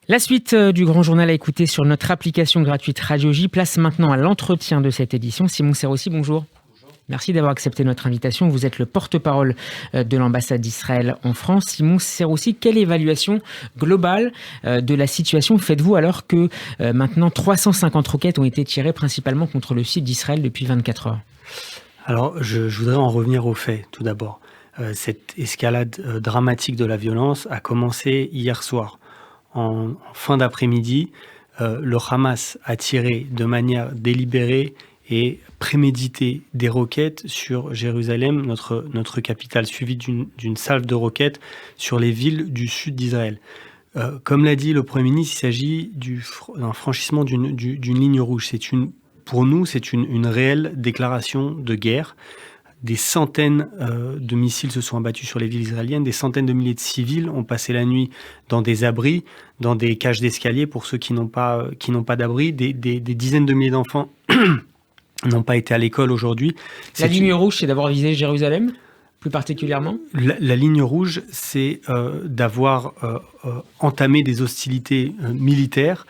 La suite du grand journal à écouter sur notre application gratuite Radio J. Place maintenant à l'entretien de cette édition. Simon Serossi, bonjour. Merci d'avoir accepté notre invitation. Vous êtes le porte-parole de l'ambassade d'Israël en France. Simon Serossi, quelle évaluation globale de la situation faites-vous alors que maintenant 350 roquettes ont été tirées principalement contre le site d'Israël depuis 24 heures? Alors, je voudrais en revenir aux faits, tout d'abord. Cette escalade dramatique de la violence a commencé hier soir. En fin d'après-midi, le Hamas a tiré de manière délibérée et préméditée des roquettes sur Jérusalem, notre capitale, suivie d'une salve de roquettes sur les villes du sud d'Israël. Comme l'a dit le Premier ministre, il s'agit d'un franchissement d'une ligne rouge. Pour nous, c'est une réelle déclaration de guerre. Des centaines de missiles se sont abattus sur les villes israéliennes. Des centaines de milliers de civils ont passé la nuit dans des abris, dans des cages d'escalier pour ceux qui n'ont pas d'abri. Des dizaines de milliers d'enfants n'ont pas été à l'école aujourd'hui. La ligne rouge, c'est d'avoir visé Jérusalem, plus particulièrement? La ligne rouge, c'est d'avoir entamé des hostilités militaires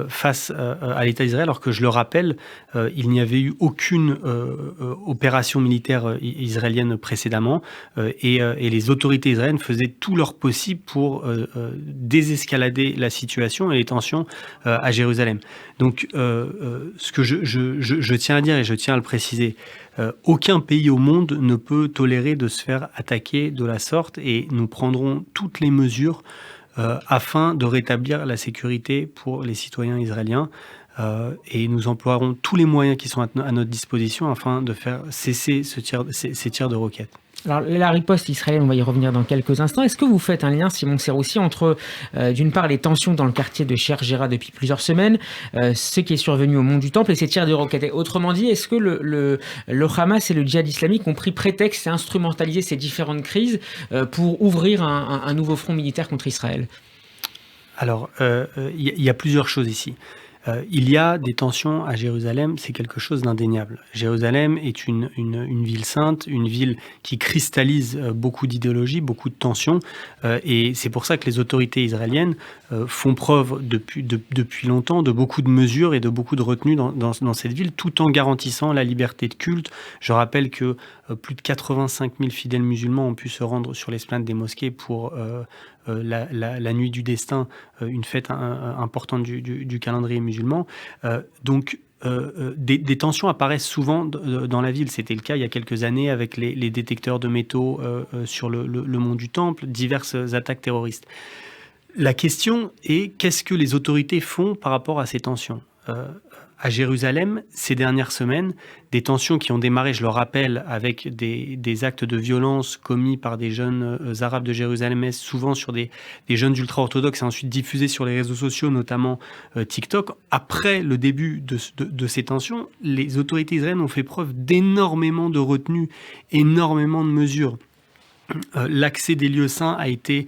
face à l'État d'Israël, alors que je le rappelle, il n'y avait eu aucune opération militaire israélienne précédemment, et les autorités israéliennes faisaient tout leur possible pour désescalader la situation et les tensions à Jérusalem. Donc, ce que je tiens à dire, et je tiens à le préciser, aucun pays au monde ne peut tolérer de se faire attaquer de la sorte, et nous prendrons toutes les mesures afin de rétablir la sécurité pour les citoyens israéliens, et nous emploierons tous les moyens qui sont à notre disposition afin de faire cesser ces tirs de roquettes. Alors, la riposte israélienne, on va y revenir dans quelques instants. Est-ce que vous faites un lien, Simon Serossi, entre, d'une part, les tensions dans le quartier de Sher depuis plusieurs semaines, ce qui est survenu au Mont du Temple et ces tirs de roquettes? Et autrement dit, est-ce que le Hamas et le djihad islamique ont pris prétexte et instrumentalisé ces différentes crises pour ouvrir un nouveau front militaire contre Israël? Alors, il y a plusieurs choses ici. Il y a des tensions à Jérusalem, c'est quelque chose d'indéniable. Jérusalem est une ville sainte, une ville qui cristallise beaucoup d'idéologies, beaucoup de tensions, et c'est pour ça que les autorités israéliennes font preuve depuis longtemps de beaucoup de mesures et de beaucoup de retenue dans cette ville, tout en garantissant la liberté de culte. Je rappelle que plus de 85 000 fidèles musulmans ont pu se rendre sur l'esplanade des mosquées pour la nuit du destin, une fête importante du calendrier musulman. Donc, des tensions apparaissent souvent dans la ville. C'était le cas il y a quelques années avec les détecteurs de métaux sur le mont du Temple, diverses attaques terroristes. La question est, qu'est-ce que les autorités font par rapport à ces tensions ? À Jérusalem, ces dernières semaines, des tensions qui ont démarré, je le rappelle, avec des actes de violence commis par des jeunes arabes de Jérusalem-Est, souvent sur des jeunes ultra-orthodoxes, et ensuite diffusés sur les réseaux sociaux, notamment TikTok. Après le début de ces tensions, les autorités israéliennes ont fait preuve d'énormément de retenue, énormément de mesures. L'accès des lieux saints a été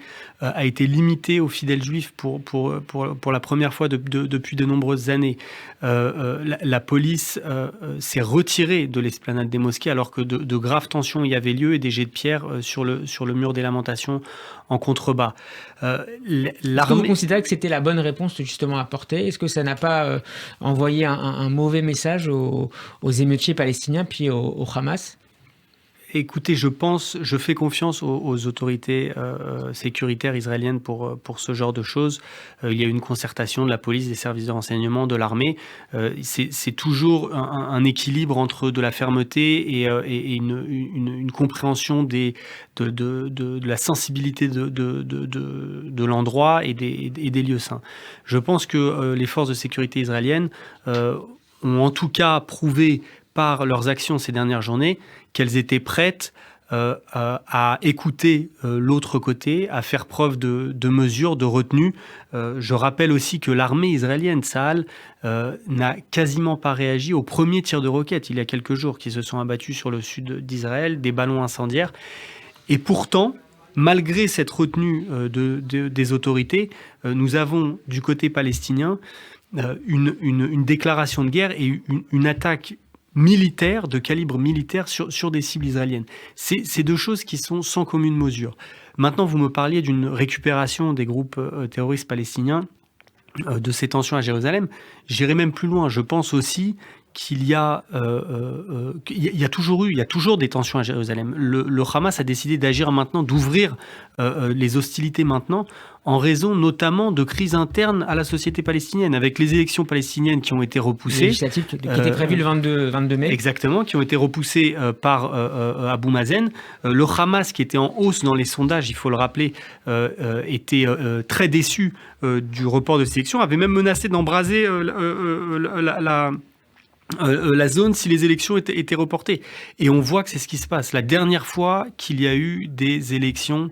limité aux fidèles juifs pour la première fois depuis de nombreuses années. La police s'est retirée de l'esplanade des mosquées alors que de graves tensions y avaient lieu et des jets de pierre sur le mur des lamentations en contrebas. Est-ce que vous considérez que c'était la bonne réponse justement à apporter? Est-ce que ça n'a pas envoyé un mauvais message aux émeutiers palestiniens puis au Hamas? Écoutez, je fais confiance aux autorités sécuritaires israéliennes pour ce genre de choses. Il y a eu une concertation de la police, des services de renseignement, de l'armée. C'est toujours un équilibre entre de la fermeté et une compréhension de la sensibilité de l'endroit et des lieux saints. Je pense que les forces de sécurité israéliennes ont en tout cas prouvé par leurs actions ces dernières journées qu'elles étaient prêtes à écouter l'autre côté, à faire preuve de mesures, de retenue. Je rappelle aussi que l'armée israélienne, Tsahal, n'a quasiment pas réagi aux premiers tirs de roquettes il y a quelques jours qui se sont abattus sur le sud d'Israël, des ballons incendiaires. Et pourtant, malgré cette retenue des autorités, nous avons du côté palestinien une déclaration de guerre et une attaque militaire, de calibre militaire sur des cibles israéliennes. C'est deux choses qui sont sans commune mesure. Maintenant, vous me parliez d'une récupération des groupes terroristes palestiniens. de ces tensions à Jérusalem. J'irai même plus loin. Je pense aussi qu'il y a toujours des tensions à Jérusalem. Le Hamas a décidé d'agir maintenant, d'ouvrir les hostilités maintenant, en raison notamment de crises internes à la société palestinienne, avec les élections palestiniennes qui ont été repoussées. Législatives qui étaient prévues le 22 mai. Exactement, qui ont été repoussées par Abou Mazen. Le Hamas, qui était en hausse dans les sondages, il faut le rappeler, était très déçu du report de ces élections, avait même menacé d'embraser la zone si les élections étaient reportées. Et on voit que c'est ce qui se passe. La dernière fois qu'il y a eu des élections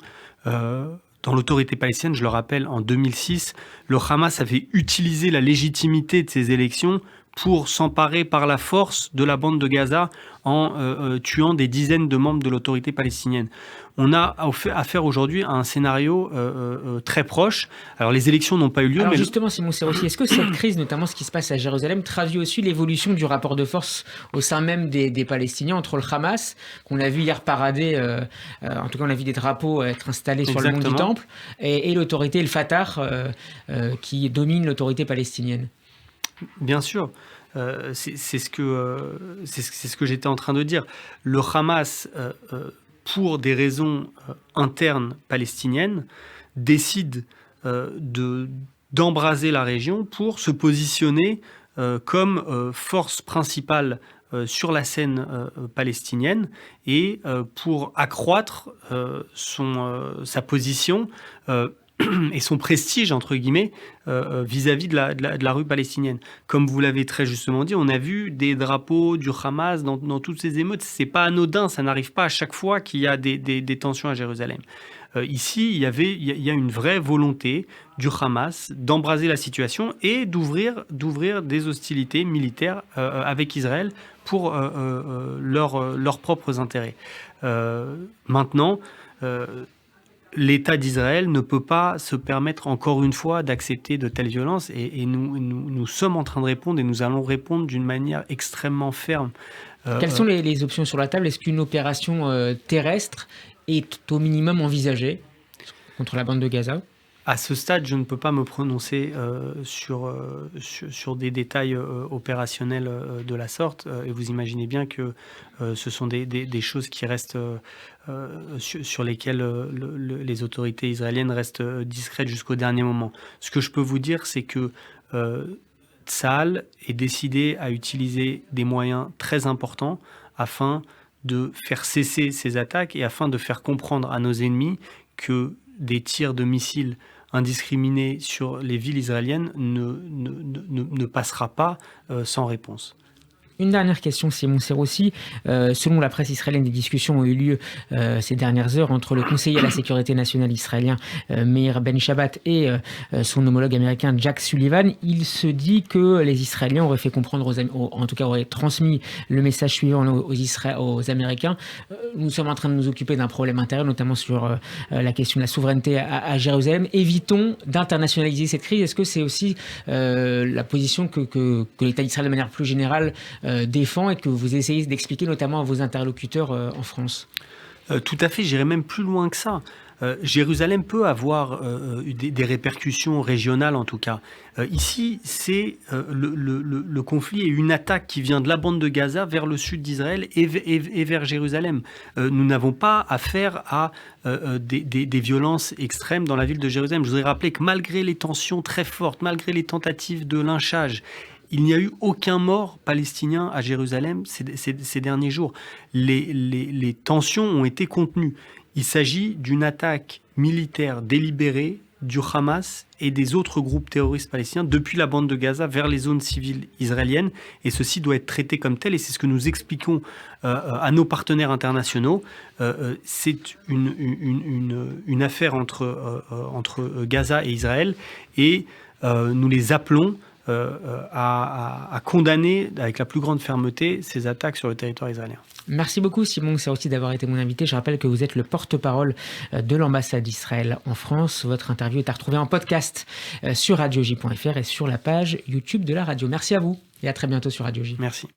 dans l'autorité palestinienne, je le rappelle, en 2006, le Hamas avait utilisé la légitimité de ces élections pour s'emparer par la force de la bande de Gaza en tuant des dizaines de membres de l'autorité palestinienne. On a affaire aujourd'hui à un scénario très proche. Alors les élections n'ont pas eu lieu. Alors justement, Simon Serroussi, est-ce que cette crise, notamment ce qui se passe à Jérusalem, traduit aussi l'évolution du rapport de force au sein même des Palestiniens entre le Hamas, qu'on a vu hier parader, en tout cas on a vu des drapeaux être installés sur le mont du Temple, et l'autorité, le Fatah, qui domine l'autorité palestinienne? Bien sûr. C'est ce que j'étais en train de dire. Le Hamas, pour des raisons internes palestiniennes, décide d'embraser la région pour se positionner comme force principale sur la scène palestinienne et pour accroître sa position et son prestige, entre guillemets, vis-à-vis de la rue palestinienne. Comme vous l'avez très justement dit, on a vu des drapeaux du Hamas dans toutes ces émeutes. C'est pas anodin, ça n'arrive pas à chaque fois qu'il y a des tensions à Jérusalem. Ici, il y a une vraie volonté du Hamas d'embraser la situation et d'ouvrir des hostilités militaires avec Israël pour leurs propres intérêts. Maintenant, l'État d'Israël ne peut pas se permettre encore une fois d'accepter de telles violences et nous sommes en train de répondre et nous allons répondre d'une manière extrêmement ferme. Quelles sont les options sur la table? Est-ce qu'une opération terrestre est au minimum envisagée contre la bande de Gaza? À ce stade, je ne peux pas me prononcer sur des détails opérationnels de la sorte. Et vous imaginez bien que ce sont des choses qui restent sur lesquelles les autorités israéliennes restent discrètes jusqu'au dernier moment. Ce que je peux vous dire, c'est que Tsahal est décidé à utiliser des moyens très importants afin de faire cesser ces attaques et afin de faire comprendre à nos ennemis que des tirs de missiles indiscriminés sur les villes israéliennes ne passera pas sans réponse. Une dernière question, Simon Serroussi. Selon la presse israélienne, des discussions ont eu lieu ces dernières heures entre le conseiller à la sécurité nationale israélien Meir Ben Shabbat et son homologue américain Jack Sullivan. Il se dit que les Israéliens auraient fait comprendre, en tout cas auraient transmis le message suivant aux Américains. Nous sommes en train de nous occuper d'un problème intérieur, notamment sur la question de la souveraineté à Jérusalem. Évitons d'internationaliser cette crise. Est-ce que c'est aussi la position que l'État d'Israël, de manière plus générale, défend et que vous essayez d'expliquer notamment à vos interlocuteurs en France? Tout à fait, j'irai même plus loin que ça. Jérusalem peut avoir des répercussions régionales en tout cas. Ici, c'est le conflit et une attaque qui vient de la bande de Gaza vers le sud d'Israël et vers Jérusalem. Nous n'avons pas affaire à des violences extrêmes dans la ville de Jérusalem. Je voudrais rappeler que malgré les tensions très fortes, malgré les tentatives de lynchage, il n'y a eu aucun mort palestinien à Jérusalem ces derniers jours. Les tensions ont été contenues. Il s'agit d'une attaque militaire délibérée du Hamas et des autres groupes terroristes palestiniens depuis la bande de Gaza vers les zones civiles israéliennes. Et ceci doit être traité comme tel. Et c'est ce que nous expliquons à nos partenaires internationaux. C'est une affaire entre Gaza et Israël. Et nous les appelons à condamner avec la plus grande fermeté ces attaques sur le territoire israélien. Merci beaucoup Simon Serroussi d'avoir été mon invité. Je rappelle que vous êtes le porte-parole de l'ambassade d'Israël en France. Votre interview est à retrouver en podcast sur radioj.fr et sur la page YouTube de la radio. Merci à vous et à très bientôt sur Radio J. Merci.